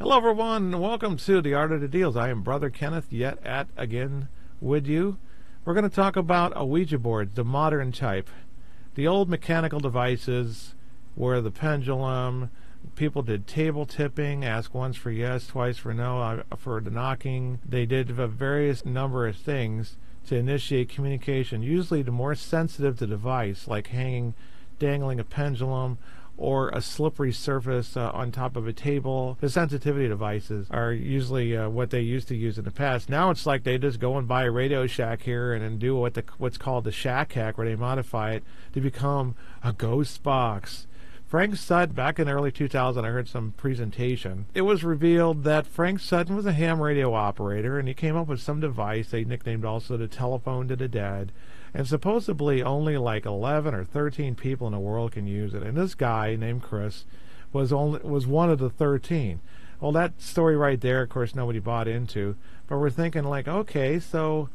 Hello everyone, and welcome to The Art of the Deals. I am Brother Kenneth, yet again with you. We're going to talk about a Ouija board, the modern type. The old mechanical devices where the pendulum, people did table tipping, ask once for yes, twice for no, for the knocking. They did a various number of things to initiate communication, usually the more sensitive the device, like dangling a pendulum, or a slippery surface on top of a table. The sensitivity devices are usually what they used to use in the past. Now it's like they just go and buy a Radio Shack here and then do what's called the Shack hack, where they modify it to become a ghost box. Frank Sutton, back in early 2000, I heard some presentation. It was revealed that Frank Sutton was a ham radio operator, and he came up with some device they nicknamed also the telephone to the dead. And supposedly only like 11 or 13 people in the world can use it. And this guy named Chris was one of the 13. Well, that story right there, of course, nobody bought into. But we're thinking like, okay, so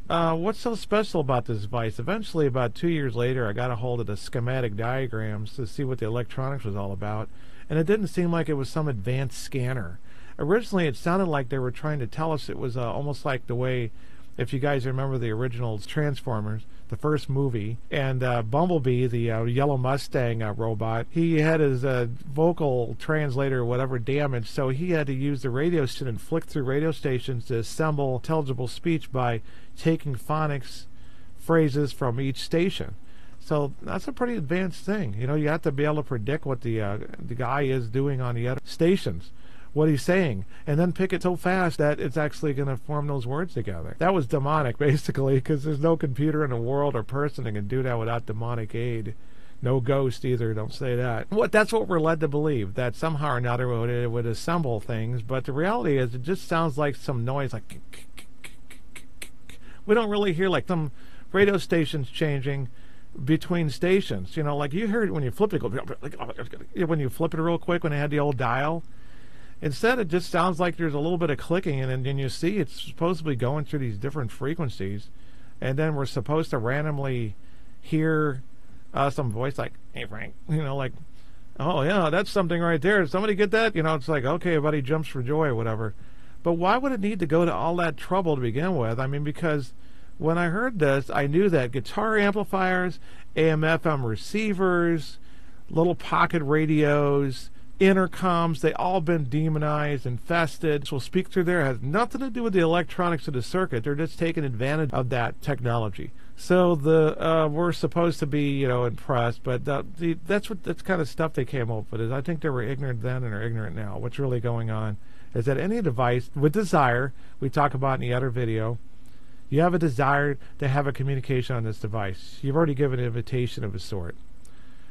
what's so special about this device? Eventually, about 2 years later, I got a hold of the schematic diagrams to see what the electronics was all about. And it didn't seem like it was some advanced scanner. Originally, it sounded like they were trying to tell us it was almost like the way, if you guys remember the original Transformers, the first movie, and Bumblebee, the yellow Mustang robot, he had his vocal translator or whatever damaged, so he had to use the radio station and flick through radio stations to assemble intelligible speech by taking phonics phrases from each station. So that's a pretty advanced thing. You know, you have to be able to predict what the guy is doing on the other stations, what he's saying, and then pick it so fast that it's actually going to form those words together. That was demonic, basically, because there's no computer in the world or person that can do that without demonic aid. No ghost either, don't say that. That's what we're led to believe, that somehow or another it would assemble things, but the reality is it just sounds like some noise, like we don't really hear like some radio stations changing between stations. You know, like you heard when you flip it, when you flip it real quick, when they had the old dial. Instead, it just sounds like there's a little bit of clicking, and then you see it's supposed to be going through these different frequencies, and then we're supposed to randomly hear some voice like, "Hey, Frank," you know, like, "Oh, yeah, that's something right there. Did somebody get that?" You know, it's like, okay, everybody jumps for joy or whatever. But why would it need to go to all that trouble to begin with? I mean, because when I heard this, I knew that guitar amplifiers, AM/FM receivers, little pocket radios, intercoms, they all been demonized, infested. So speak through there has nothing to do with the electronics of the circuit. They're just taking advantage of that technology. So we're supposed to be, you know, impressed, but that's kind of stuff they came up with. Is I think they were ignorant then and are ignorant now. What's really going on is that any device with desire, we talk about in the other video, you have a desire to have a communication on this device. You've already given an invitation of a sort.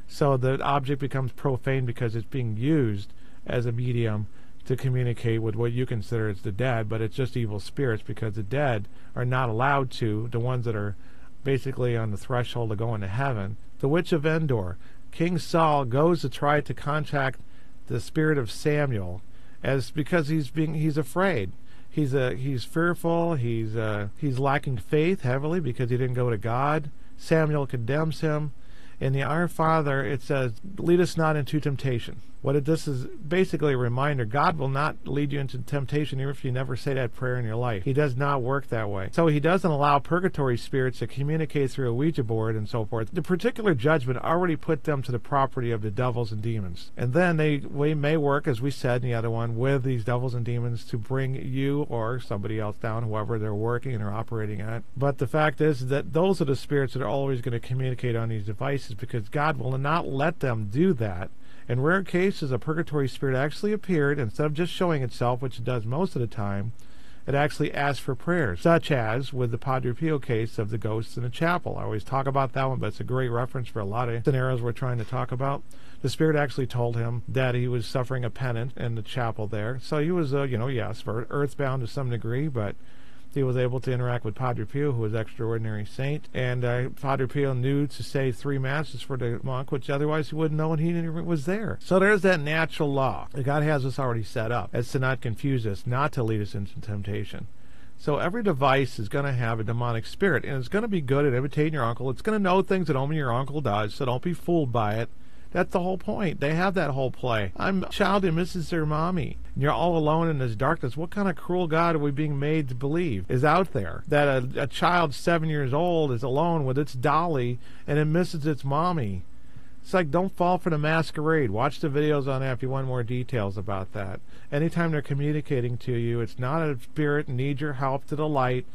So the object becomes profane because it's being used as a medium to communicate with what you consider as the dead, but it's just evil spirits, because the dead are not allowed to, the ones that are basically on the threshold of going to heaven. The Witch of Endor. King Saul goes to try to contact the spirit of Samuel, because he's afraid. He's fearful. He's lacking faith heavily because he didn't go to God. Samuel condemns him. In the Our Father, it says, "Lead us not into temptation." This is basically a reminder, God will not lead you into temptation even if you never say that prayer in your life. He does not work that way. So he doesn't allow purgatory spirits to communicate through a Ouija board and so forth. The particular judgment already put them to the property of the devils and demons. And then they may work, as we said in the other one, with these devils and demons to bring you or somebody else down, whoever they're working and are operating at. But the fact is that those are the spirits that are always going to communicate on these devices, because God will not let them do that. In rare cases, a purgatory spirit actually appeared. Instead of just showing itself, which it does most of the time, it actually asked for prayers, such as with the Padre Pio case of the ghosts in the chapel. I always talk about that one, but it's a great reference for a lot of scenarios we're trying to talk about. The spirit actually told him that he was suffering a penance in the chapel there. So he was, yes, earthbound to some degree, but he was able to interact with Padre Pio, who was an extraordinary saint, and Padre Pio knew to say 3 masses for the monk, which otherwise he wouldn't know when he was there. So there's that natural law that God has us already set up, as to not confuse us, not to lead us into temptation. So every device is going to have a demonic spirit, and it's going to be good at imitating your uncle. It's going to know things that only your uncle does, so don't be fooled by it. That's the whole point. They have that whole play. I'm a child who misses their mommy. And you're all alone in this darkness. What kind of cruel God are we being made to believe is out there? That a child 7 years old is alone with its dolly and it misses its mommy. It's like, don't fall for the masquerade. Watch the videos on that if you want more details about that. Anytime they're communicating to you, it's not a spirit needs your help to the light.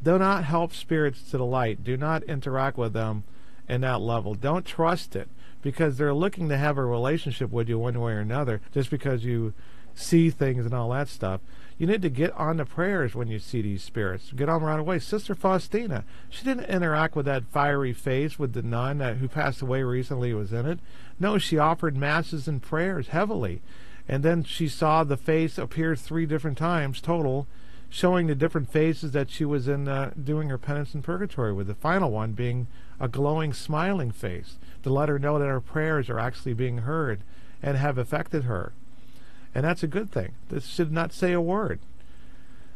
Do not help spirits to the light. Do not interact with them in that level. Don't trust it, because they're looking to have a relationship with you one way or another just because you see things and all that stuff. You need to get on the prayers when you see these spirits. Get on right away. Sister Faustina, she didn't interact with that fiery face with the nun who passed away recently was in it. No, she offered masses and prayers heavily. And then she saw the face appear 3 different times total, showing the different phases that she was in doing her penance in purgatory, with the final one being a glowing, smiling face to let her know that her prayers are actually being heard and have affected her. And that's a good thing. This should not say a word.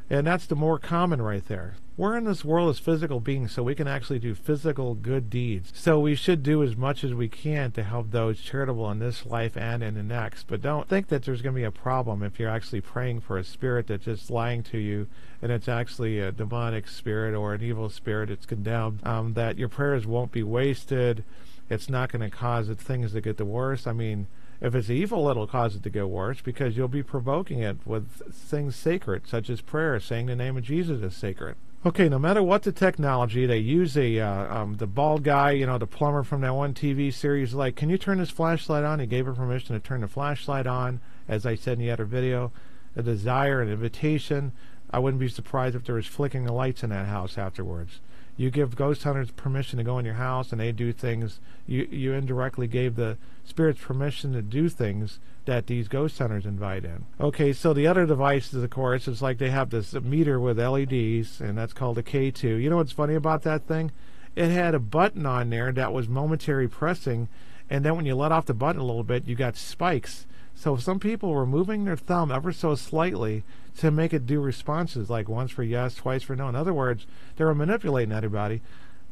And that's the more common right there. We're in this world as physical beings, so we can actually do physical good deeds. So we should do as much as we can to help those charitable in this life and in the next. But don't think that there's going to be a problem if you're actually praying for a spirit that's just lying to you, and it's actually a demonic spirit or an evil spirit that's condemned, that your prayers won't be wasted. It's not going to cause things to get the worse. I mean, if it's evil, it'll cause it to get worse, because you'll be provoking it with things sacred, such as prayer. Saying the name of Jesus is sacred. Okay, no matter what the technology, they use the bald guy, the plumber from that one TV series, like, can you turn this flashlight on? He gave her permission to turn the flashlight on, as I said in the other video. A desire, an invitation. I wouldn't be surprised if there was flicking the lights in that house afterwards. You give ghost hunters permission to go in your house and they do things. You indirectly gave the spirits permission to do things that these ghost hunters invite in. Okay, so the other devices, of course, is like they have this meter with LEDs, and that's called a K2. You know what's funny about that thing? It had a button on there that was momentary pressing, and then when you let off the button a little bit, you got spikes. So some people were moving their thumb ever so slightly to make it do responses, like once for yes, twice for no. In other words, they were manipulating everybody.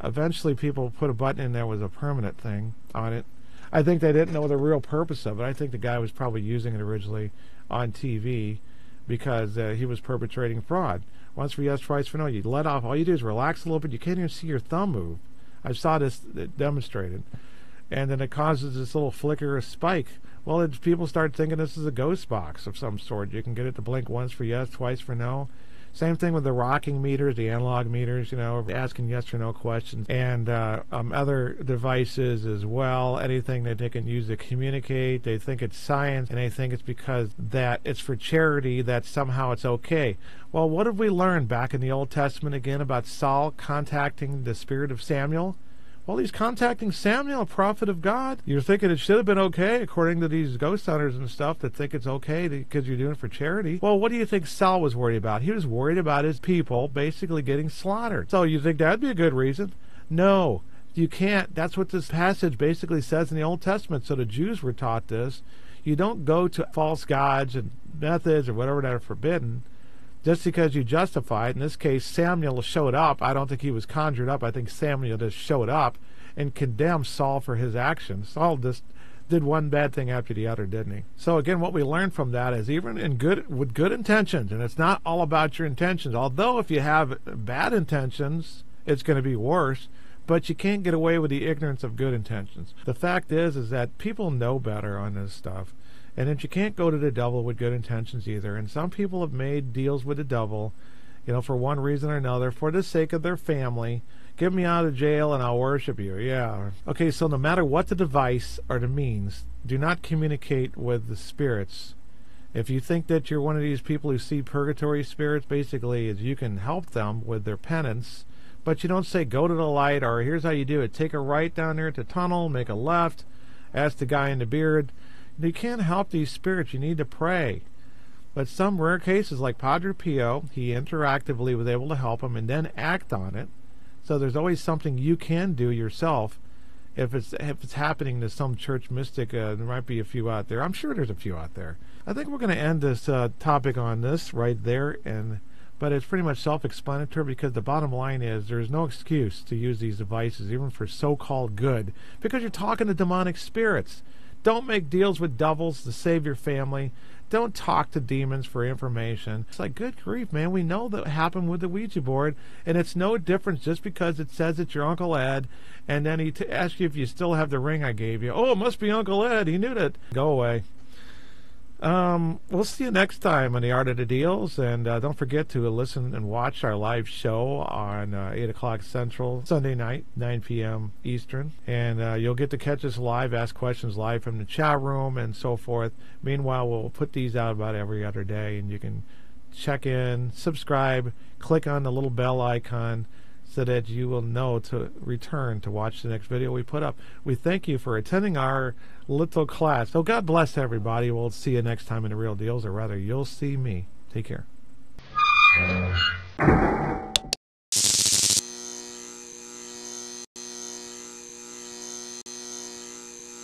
Eventually, people put a button in there with a permanent thing on it. I think they didn't know the real purpose of it. I think the guy was probably using it originally on TV because he was perpetrating fraud. Once for yes, twice for no. You let off. All you do is relax a little bit. You can't even see your thumb move. I saw this demonstrated. And then it causes this little flicker or spike. Well, people start thinking this is a ghost box of some sort. You can get it to blink once for yes, twice for no. Same thing with the rocking meters, the analog meters, asking yes or no questions, and other devices as well. Anything that they can use to communicate. They think it's science, and they think it's because that it's for charity that somehow it's okay. Well, what have we learned back in the Old Testament again about Saul contacting the spirit of Samuel? Well, he's contacting Samuel, a prophet of God. You're thinking it should have been okay, according to these ghost hunters and stuff, that think it's okay because you're doing it for charity. Well, what do you think Saul was worried about? He was worried about his people basically getting slaughtered. So you think that'd be a good reason? No, you can't. That's what this passage basically says in the Old Testament. So the Jews were taught this. You don't go to false gods and methods or whatever that are forbidden just because you justify it. In this case, Samuel showed up. I don't think he was conjured up. I think Samuel just showed up and condemned Saul for his actions. Saul just did one bad thing after the other, didn't he? So again, what we learned from that is even with good intentions, and it's not all about your intentions, although if you have bad intentions, it's going to be worse, but you can't get away with the ignorance of good intentions. The fact is that people know better on this stuff. And that you can't go to the devil with good intentions either. And some people have made deals with the devil, for one reason or another, for the sake of their family. Get me out of jail and I'll worship you. Yeah. Okay, so no matter what the device or the means, do not communicate with the spirits. If you think that you're one of these people who see purgatory spirits, basically is you can help them with their penance, but you don't say go to the light or here's how you do it. Take a right down there at the tunnel, make a left, ask the guy in the beard. You can't help these spirits. You need to pray. But some rare cases, like Padre Pio, he interactively was able to help him and then act on it. So there's always something you can do yourself if it's happening to some church mystic. There might be a few out there. I'm sure there's a few out there. I think we're going to end this topic on this right there. But it's pretty much self-explanatory because the bottom line is there's no excuse to use these devices, even for so-called good, because you're talking to demonic spirits. Don't make deals with devils to save your family. Don't talk to demons for information. It's like, good grief, man. We know that happened with the Ouija board, and it's no difference just because it says it's your Uncle Ed, and then he asks you if you still have the ring I gave you. Oh, it must be Uncle Ed. He knew that. Go away. We'll see you next time on the Art of the Deals, and don't forget to listen and watch our live show on 8 o'clock Central, Sunday night, 9 p.m. Eastern, and you'll get to catch us live, ask questions live from the chat room, and so forth. Meanwhile, we'll put these out about every other day, and you can check in, subscribe, click on the little bell icon, so that you will know to return to watch the next video we put up. We thank you for attending our little class. So God bless everybody. We'll see you next time in The Real Deals, or rather, you'll see me. Take care.